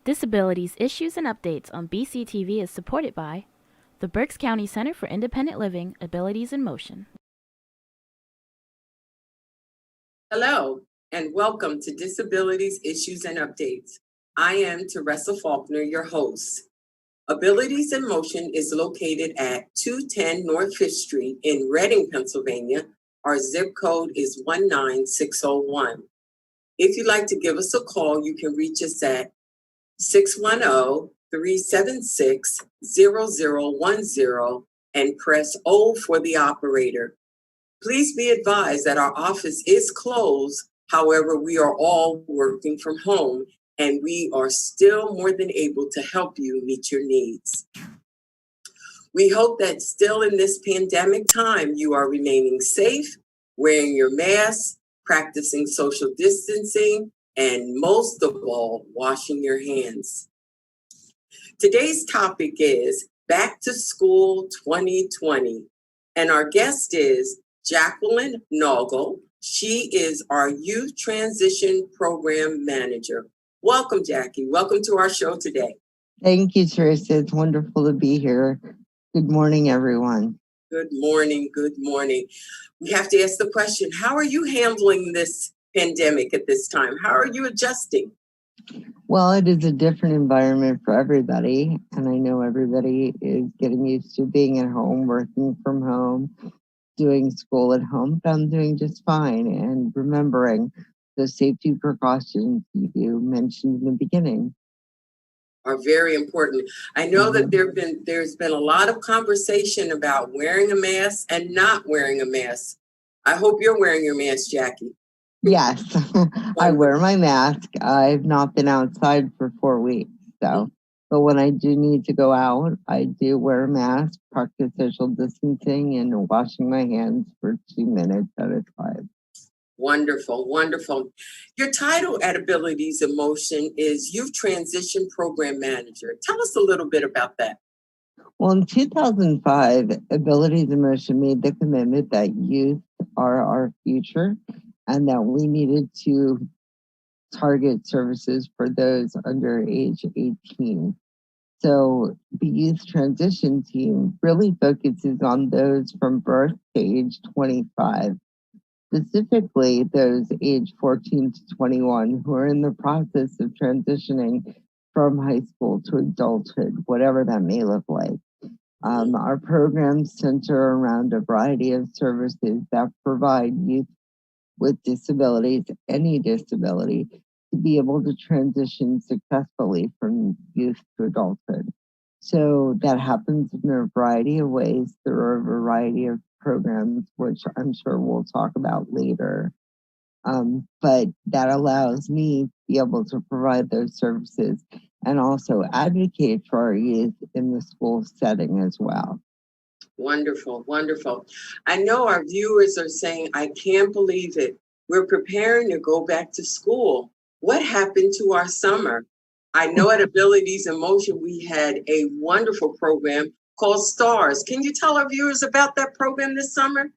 Disabilities Issues and Updates on BCTV is supported by the Berks County Center for Independent Living, Abilities in Motion. Hello, and welcome to Disabilities Issues and Updates. I am Teresa Faulkner, your host. Abilities in Motion is located at 210 North Fifth Street in Reading, Pennsylvania. Our zip code is 19601. If you'd like to give us a call, you can reach us at 610-376-0010 and press O for the operator. Please be advised that our office is closed. However, we are all working from home and we are still more than able to help you meet your needs. We hope that still in this pandemic time, you are remaining safe, wearing your mask, practicing social distancing, and most of all, washing your hands. Today's topic is Back to School 2020, and our guest is Jacqueline Noggle. She is our Youth Transition Program Manager. Welcome, Jackie. Welcome to our show today. Thank you, Teresa. It's wonderful to be here. Good morning, everyone. Good morning. Good morning. We have to ask the question, how are you handling this pandemic at this time? How are you adjusting? Well, it is a different environment for everybody, and I know everybody is getting used to being at home, working from home, doing school at home, but I'm doing just fine and remembering the safety precautions you mentioned in the beginning are very important. I know that there's been a lot of conversation about wearing a mask and not wearing a mask. I hope you're wearing your mask, Jackie. Yes, I wear my mask. I've not been outside for 4 weeks, but when I do need to go out, I do wear a mask, practice social distancing, and washing my hands for 2 minutes at a time. Wonderful, wonderful. Your title at Abilities in Motion is Youth Transition Program Manager. Tell us a little bit about that. Well, in 2005, Abilities in Motion made the commitment that youth are our future and that we needed to target services for those under age 18. So the youth transition team really focuses on those from birth to age 25, specifically those age 14 to 21 who are in the process of transitioning from high school to adulthood, whatever that may look like. Our programs center around a variety of services that provide youth with disabilities, any disability, to be able to transition successfully from youth to adulthood. So that happens in a variety of ways. There are a variety of programs, which I'm sure we'll talk about later. But that allows me to be able to provide those services and also advocate for our youth in the school setting as well. Wonderful, wonderful. I know our viewers are saying, I can't believe it. We're preparing to go back to school. What happened to our summer? I know at Abilities in Motion, we had a wonderful program called STARS. Can you tell our viewers about that program this summer?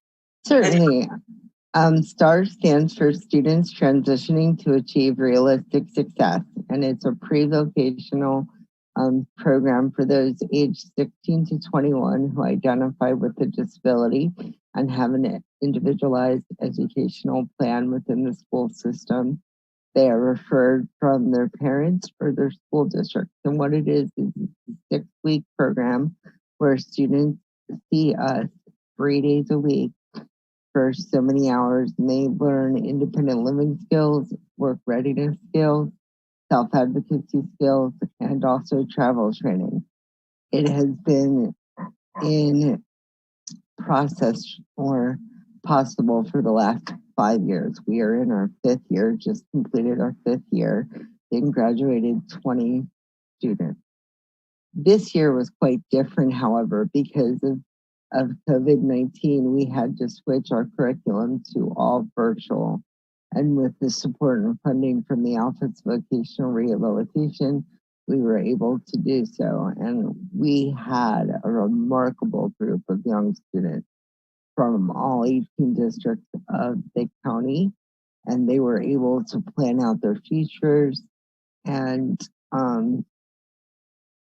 Certainly. STARS stands for Students Transitioning to Achieve Realistic Success, and it's a pre-vocational program for those aged 16 to 21 who identify with a disability and have an individualized educational plan within the school system. They are referred from their parents or their school district. And what it is a 6-week program where students see us 3 days a week for so many hours, and they learn independent living skills, work readiness skills, self-advocacy skills, and also travel training. It has been in process or possible for the last 5 years. We are in our 5th year, just completed our 5th year, then graduated 20 students. This year was quite different, however, because of COVID-19, we had to switch our curriculum to all virtual. And with the support and funding from the Office of Vocational Rehabilitation, we were able to do so. And we had a remarkable group of young students from all 18 districts of the county, and they were able to plan out their futures and um,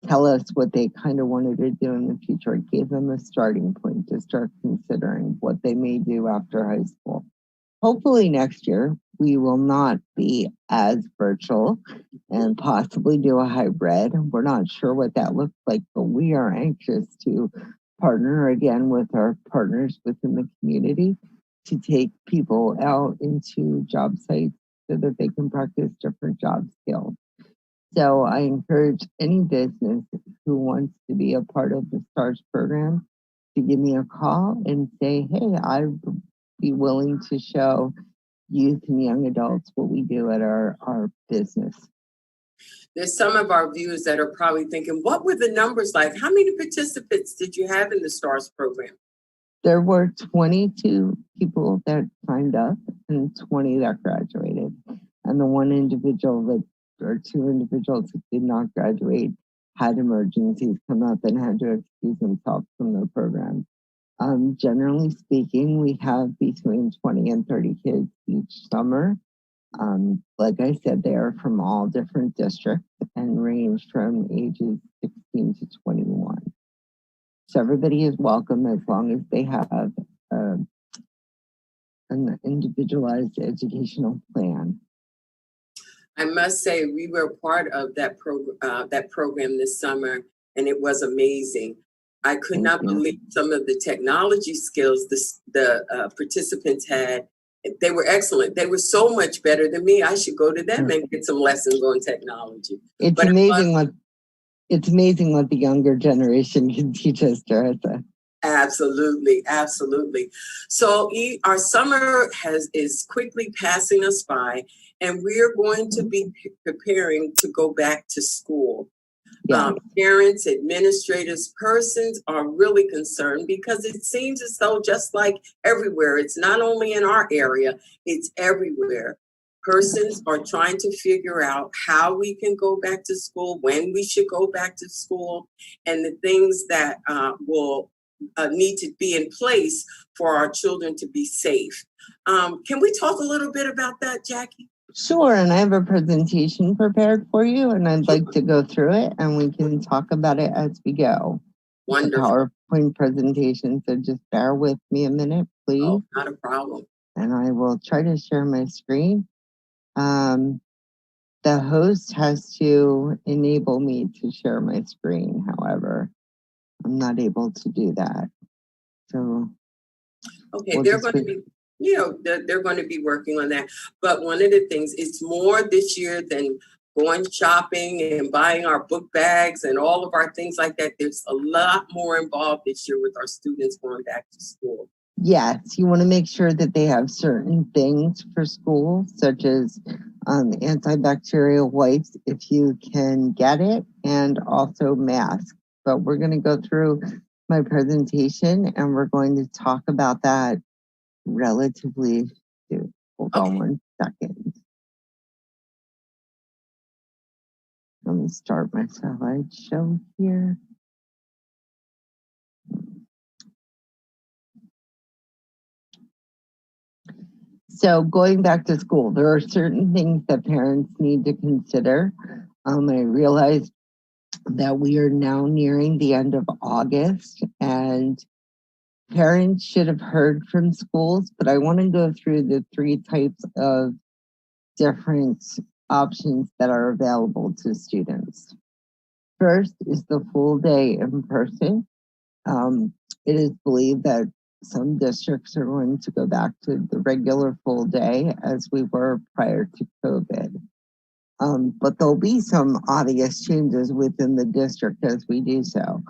tell us what they kind of wanted to do in the future. It gave them a starting point to start considering what they may do after high school. Hopefully next year we will not be as virtual and possibly do a hybrid. We're not sure what that looks like, but we are anxious to partner again with our partners within the community to take people out into job sites so that they can practice different job skills. So I encourage any business who wants to be a part of the STARS program to give me a call and say, hey, I'd be willing to show youth and young adults what we do at our business. There's some of our viewers that are probably thinking, what were the numbers like? How many participants did you have in the STARS program? There were 22 people that signed up and 20 that graduated. And the one individual that, or two individuals that did not graduate had emergencies come up and had to excuse themselves from the program. Generally speaking, we have between 20 and 30 kids each summer. Like I said, they are from all different districts and range from ages 16 to 21. So everybody is welcome as long as they have an individualized educational plan. I must say we were part of that program this summer, and it was amazing. I could not believe some of the technology skills the participants had. They were excellent. They were so much better than me. I should go to them and get some lessons on technology. It's amazing what the younger generation can teach us, Teresa. Absolutely, absolutely. So our summer is quickly passing us by, and we're going to be preparing to go back to school. Yeah. Parents, administrators, persons are really concerned because it seems as though just like everywhere, it's not only in our area, it's everywhere. Persons are trying to figure out how we can go back to school, when we should go back to school, and the things that will need to be in place for our children to be safe. Can we talk a little bit about that, Jackie? Sure, and I have a presentation prepared for you, and I'd like to go through it, and we can talk about it as we go. Wonderful. It's a PowerPoint presentation, so just bear with me a minute, please. Oh, not a problem. And I will try to share my screen. The host has to enable me to share my screen, however. I'm not able to do that. So, okay, they're going to be, they're going to be working on that. But one of the things, it's more this year than going shopping and buying our book bags and all of our things like that. There's a lot more involved this year with our students going back to school. Yes, you want to make sure that they have certain things for school, such as antibacterial wipes, if you can get it, and also masks. But we're going to go through my presentation and we're going to talk about that relatively soon. Hold on 1 second. Let me start my slideshow here. So going back to school, there are certain things that parents need to consider. I realized that we are now nearing the end of August and parents should have heard from schools, but I want to go through the 3 types of different options that are available to students. First is the full day in person. It is believed that some districts are going to go back to the regular full day as we were prior to COVID. But there'll be some obvious changes within the district as we do so.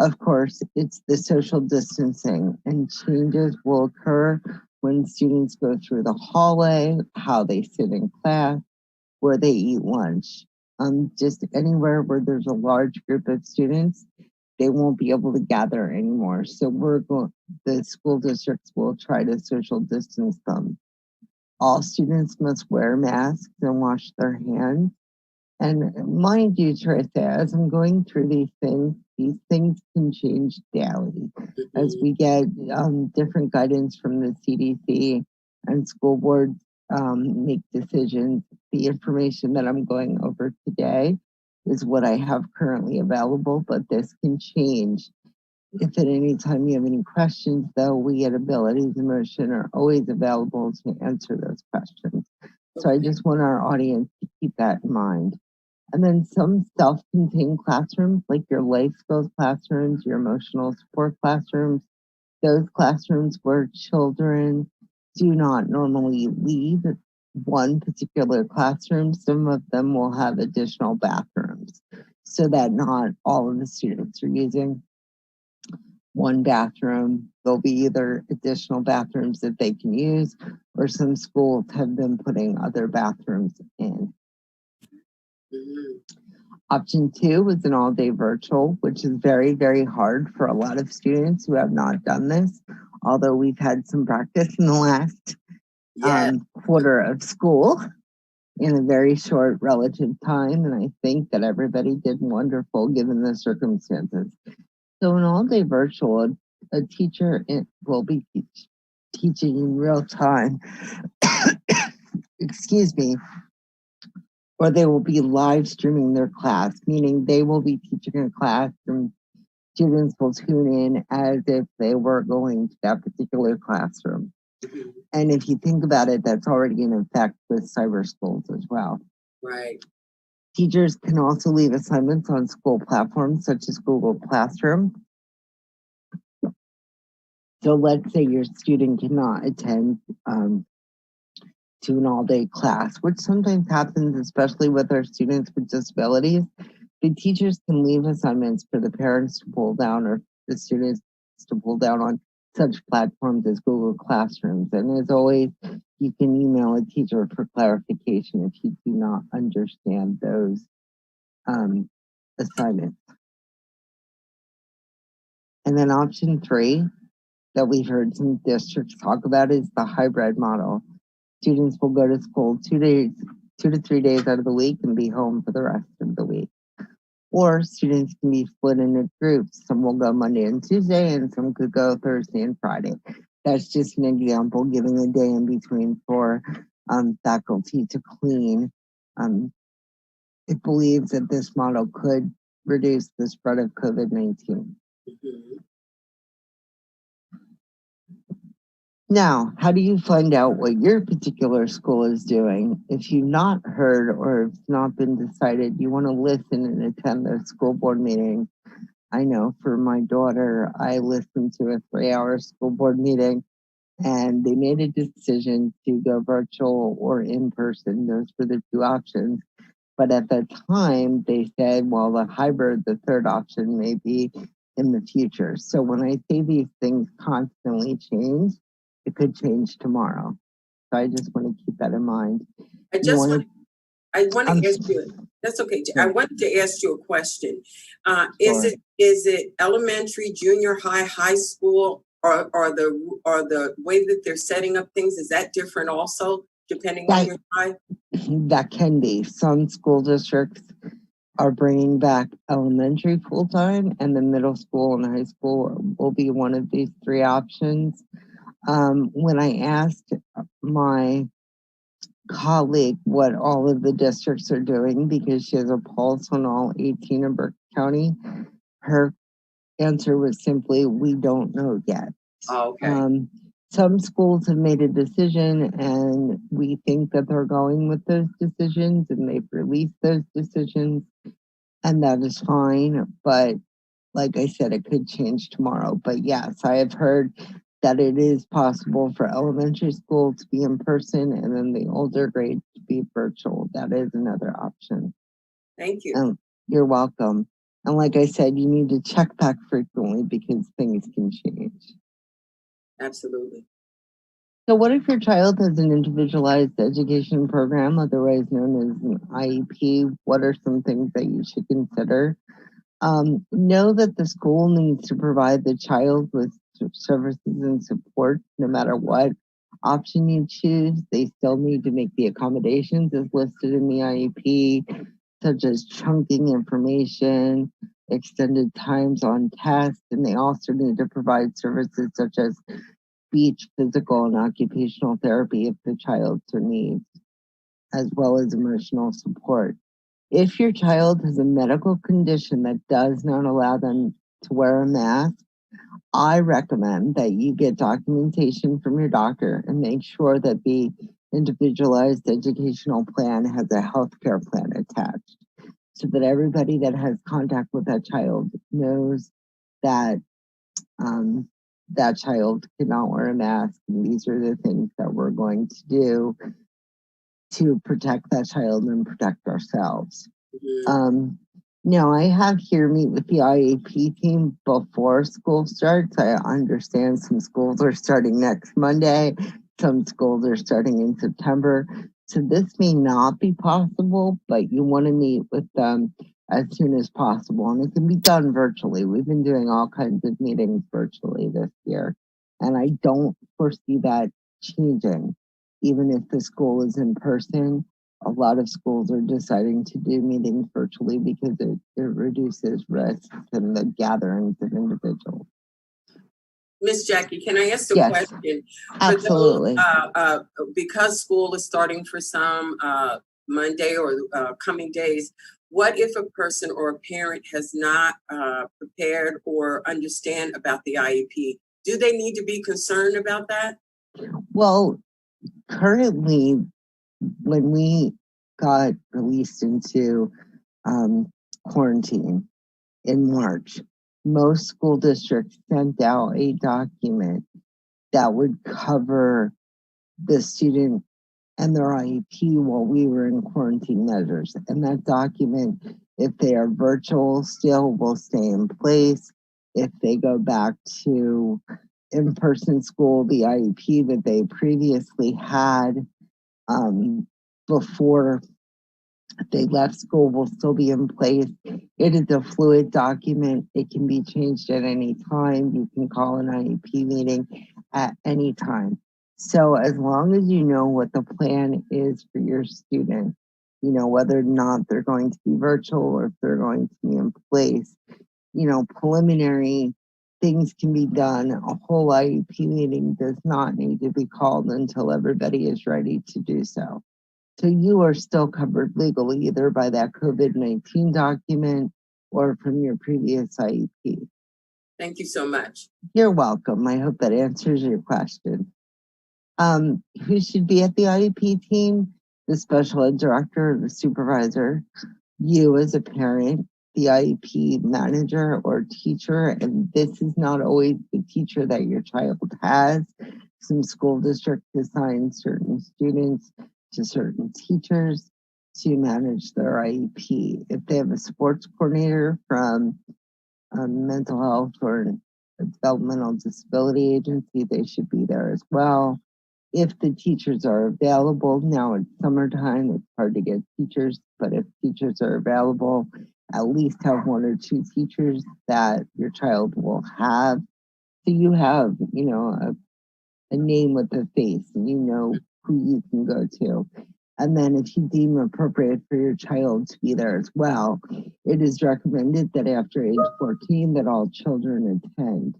Of course, it's the social distancing, and changes will occur when students go through the hallway, how they sit in class, where they eat lunch. Just anywhere where there's a large group of students, they won't be able to gather anymore. So the school districts will try to social distance them. All students must wear masks and wash their hands. And mind you, Teresa, as I'm going through these things can change daily as we get different guidance from the CDC and school boards make decisions. The information that I'm going over today is what I have currently available, but this can change. If at any time you have any questions, though, we at Abilities in Motion are always available to answer those questions. So I just want our audience to keep that in mind. And then some self-contained classrooms, like your life skills classrooms, your emotional support classrooms, those classrooms where children do not normally leave one particular classroom, some of them will have additional bathrooms so that not all of the students are using one bathroom. There'll be either additional bathrooms that they can use, or some schools have been putting other bathrooms in. Option 2 was an all-day virtual, which is very, very hard for a lot of students who have not done this, although we've had some practice in the last quarter of school in a very short relative time. And I think that everybody did wonderful given the circumstances. So an all-day virtual, a teacher will be teaching in real time, excuse me, or they will be live streaming their class, meaning they will be teaching a class and students will tune in as if they were going to that particular classroom. And if you think about it, that's already in effect with cyber schools as well. Right. Teachers can also leave assignments on school platforms such as Google Classroom. So let's say your student cannot attend to an all-day class, which sometimes happens, especially with our students with disabilities. The teachers can leave assignments for the parents to pull down or the students to pull down on such platforms as Google Classrooms. And as always, you can email a teacher for clarification if you do not understand those assignments. And then option 3 that we've heard some districts talk about is the hybrid model. Students will go to school 2 to 3 days out of the week and be home for the rest of the week. Or students can be split into groups. Some will go Monday and Tuesday, and some could go Thursday and Friday. That's just an example, giving a day in between for faculty to clean. It believes that this model could reduce the spread of COVID-19. Now, how do you find out what your particular school is doing? If you've not heard or it's not been decided, you want to listen and attend their school board meeting. I know for my daughter, I listened to a 3-hour school board meeting and they made a decision to go virtual or in person. Those were the 2 options. But at the time, they said, well, the hybrid, the 3rd option, may be in the future. So when I say these things constantly change, it could change tomorrow. So I just want to keep that in mind. I want to ask you, that's okay. I wanted to ask you a question. Is it elementary, junior high, high school, or the way that they're setting up things, is that different also, depending on your high? That can be. Some school districts are bringing back elementary full-time, and the middle school and high school will be one of these 3 options. When I asked my colleague what all of the districts are doing, because she has a pulse on all 18 in Berks County, her answer was simply, we don't know yet. Oh, okay. Some schools have made a decision and we think that they're going with those decisions and they've released those decisions, and that is fine. But like I said, it could change tomorrow. But yes, I have heard that it is possible for elementary school to be in person and then the older grades to be virtual. That is another option. Thank you. You're welcome. And like I said, you need to check back frequently because things can change. Absolutely. So what if your child has an individualized education program, otherwise known as an IEP? What are some things that you should consider? Know that the school needs to provide the child with services and support no matter what option you choose. They still need to make the accommodations as listed in the IEP, such as chunking information, extended times on tests, and they also need to provide services such as speech, physical, and occupational therapy if the child so needs, as well as emotional support. If your child has a medical condition that does not allow them to wear a mask, I recommend that you get documentation from your doctor and make sure that the individualized educational plan has a healthcare plan attached so that everybody that has contact with that child knows that um, that child cannot wear a mask. And these are the things that we're going to do to protect that child and protect ourselves. Um, now, I have here meet with the IEP team before school starts. I understand some schools are starting next Monday, some schools are starting in September. So this may not be possible, but you want to meet with them as soon as possible. And it can be done virtually. We've been doing all kinds of meetings virtually this year. And I don't foresee that changing, even if the school is in person. A lot of schools are deciding to do meetings virtually because it reduces risks and the gatherings of individuals. Miss Jackie, can I ask a Yes, question? absolutely. For those, because school is starting for some Monday or coming days, what if a person or a parent has not prepared or understand about the IEP? Do they need to be concerned about that? Well, currently, when we got released into quarantine in March, most school districts sent out a document that would cover the student and their IEP while we were in quarantine measures. And that document, if they are virtual still, will stay in place. If they go back to in-person school, the IEP that they previously had before they left school will still be in place. It is a fluid document. It can be changed at any time. You can call an IEP meeting at any time. So as long as you know what the plan is for your student, you know, whether or not they're going to be virtual or if they're going to be in place, you know, preliminary things can be done. A whole IEP meeting does not need to be called until everybody is ready to do so. So you are still covered legally either by that COVID-19 document or from your previous IEP. Thank you so much. You're welcome. I hope that answers your question. Who should be at the IEP team? The special ed director, the supervisor, you as a parent, the IEP manager or teacher, and this is not always the teacher that your child has. Some school districts assign certain students to certain teachers to manage their IEP. If they have a sports coordinator from a mental health or a developmental disability agency, they should be there as well. If the teachers are available, now it's summertime, it's hard to get teachers, but if teachers are available, at least have one or two teachers that your child will have. So you have, you know, a name with a face and you know who you can go to. And then if you deem appropriate for your child to be there as well, it is recommended that after age 14 that all children attend.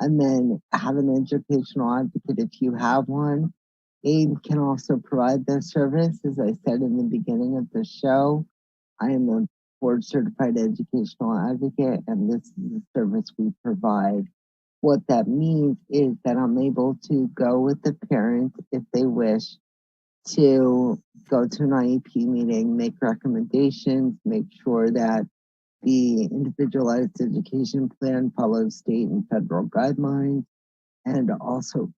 And then have an educational advocate if you have one. AIM can also provide this service. As I said in the beginning of the show, I am a board certified educational advocate, and this is the service we provide. What that means is that I'm able to go with the parent if they wish to go to an IEP meeting, make recommendations, make sure that the individualized education plan follows state and federal guidelines, and also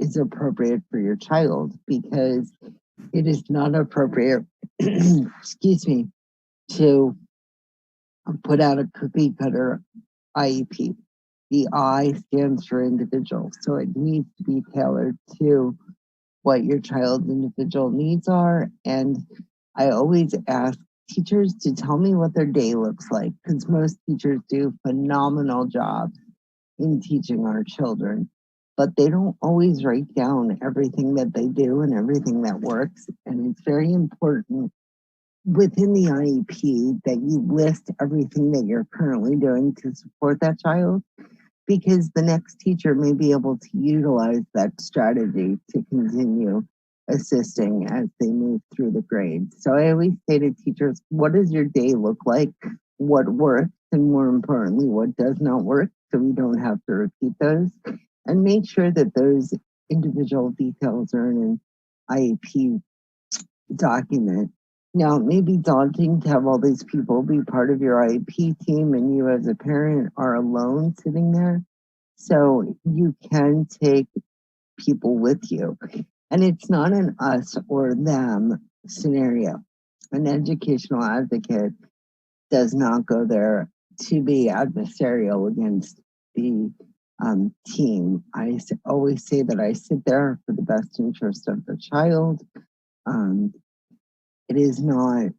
is appropriate for your child, because it is not appropriate, excuse me, to put out a cookie cutter IEP. The I stands for individual, so it needs to be tailored to what your child's individual needs are. And I always ask teachers to tell me what their day looks like, because most teachers do phenomenal jobs in teaching our children, but they don't always write down everything that they do and everything that works. And it's very important within the IEP that you list everything that you're currently doing to support that child, because the next teacher may be able to utilize that strategy to continue assisting as they move through the grades. So I always say to teachers, what does your day look like? What works? And more importantly, what does not work? So we don't have to repeat those. And make sure that those individual details are in an IEP document. Now, it may be daunting to have all these people be part of your IEP team and you as a parent are alone sitting there. So you can take people with you. And it's not an us or them scenario. An educational advocate does not go there to be adversarial against the team. Always say that I sit there for the best interest of the child. It is not,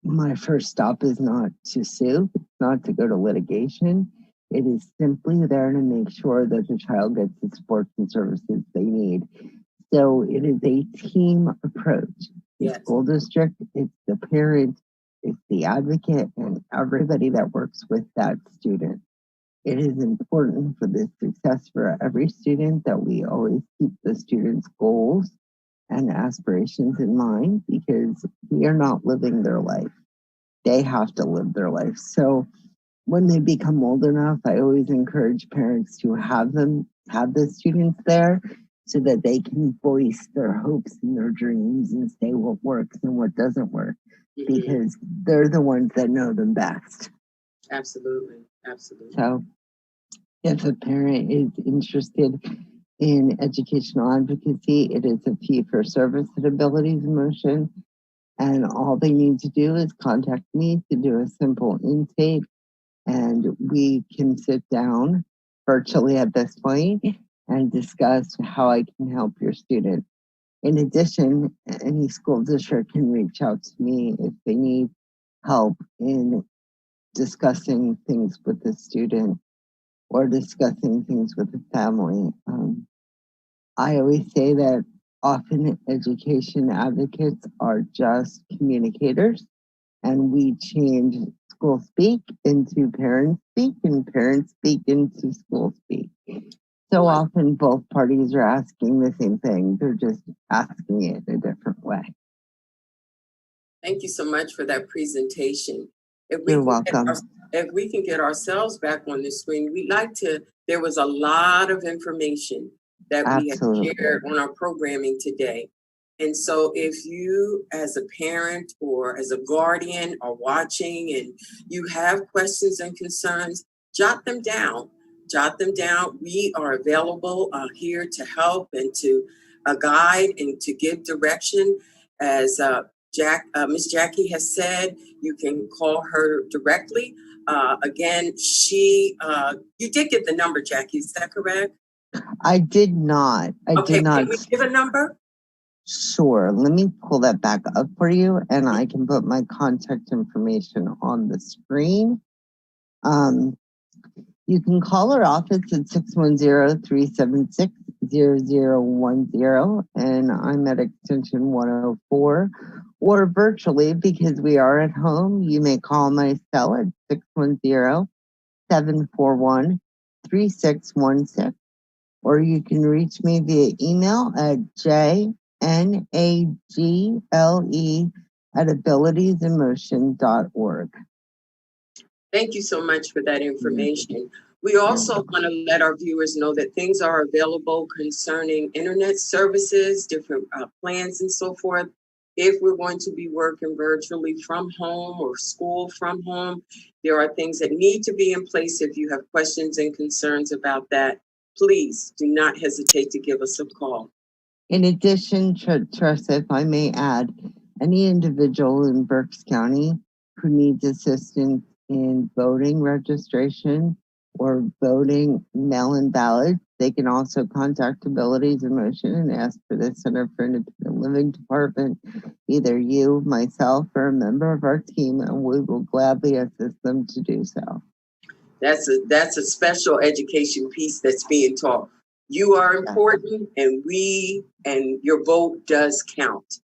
my first stop is not to sue, not to go to litigation. It is simply there to make sure that the child gets the supports and services they need. So it is a team approach. Yes. The school district, it's the parent, it's the advocate, and everybody that works with that student. It is important for the success for every student that we always keep the students' goals and aspirations in mind, because we are not living their life. They have to live their life. So when they become old enough, I always encourage parents to have the students there so that they can voice their hopes and their dreams and say what works and what doesn't work, because they're the ones that know them best. Absolutely. Absolutely. So if a parent is interested in educational advocacy, it is a fee for service at Abilities in Motion. And all they need to do is contact me to do a simple intake, and we can sit down virtually at this point and discuss how I can help your student. In addition, any school district can reach out to me if they need help in discussing things with the student or discussing things with the family. I always say that often education advocates are just communicators, and we change school speak into parent speak and parent speak into school speak. So often both parties are asking the same thing, they're just asking it in a different way. Thank you so much for that presentation. You're welcome. If we can get ourselves back on the screen, there was a lot of information that we have shared on our programming today. And so if you as a parent or as a guardian are watching and you have questions and concerns, jot them down. Jot them down. We are available here to help and to guide and to give direction. As Miss Jackie has said, you can call her directly. Again, you did get the number, Jackie, is that correct? I did not. Can we give a number? Sure. Let me pull that back up for you, and I can put my contact information on the screen. You can call our office at 610-376-0010, and I'm at extension 104. Or virtually, because we are at home, you may call my cell at 610-741-3616. Or you can reach me via email at jnagle@abilitiesinmotion.org. Thank you so much for that information. We also want to let our viewers know that things are available concerning internet services, different plans and so forth. If we're going to be working virtually from home or school from home, there are things that need to be in place. If you have questions and concerns about that, please do not hesitate to give us a call. In addition, Tressa, if I may add, any individual in Berks County who needs assistance in voting registration or voting mail-in ballots, they can also contact Abilities in Motion and ask for the Center for Independent Living Department, either you, myself, or a member of our team, and we will gladly assist them to do so. That's a special education piece that's being taught. You are important, and your vote does count.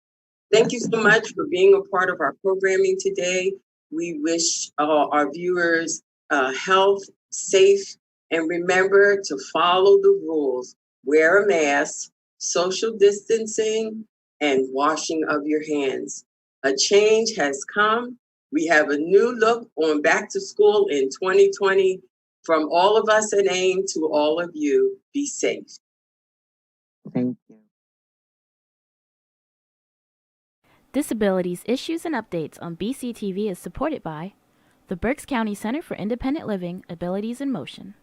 Thank you so much for being a part of our programming today. We wish our viewers health, safe, and remember to follow the rules. Wear a mask, social distancing, and washing of your hands. A change has come. We have a new look on back to school in 2020. From all of us at AIM to all of you, be safe. Thank you. Disabilities Issues and Updates on BCTV is supported by the Berks County Center for Independent Living, Abilities in Motion.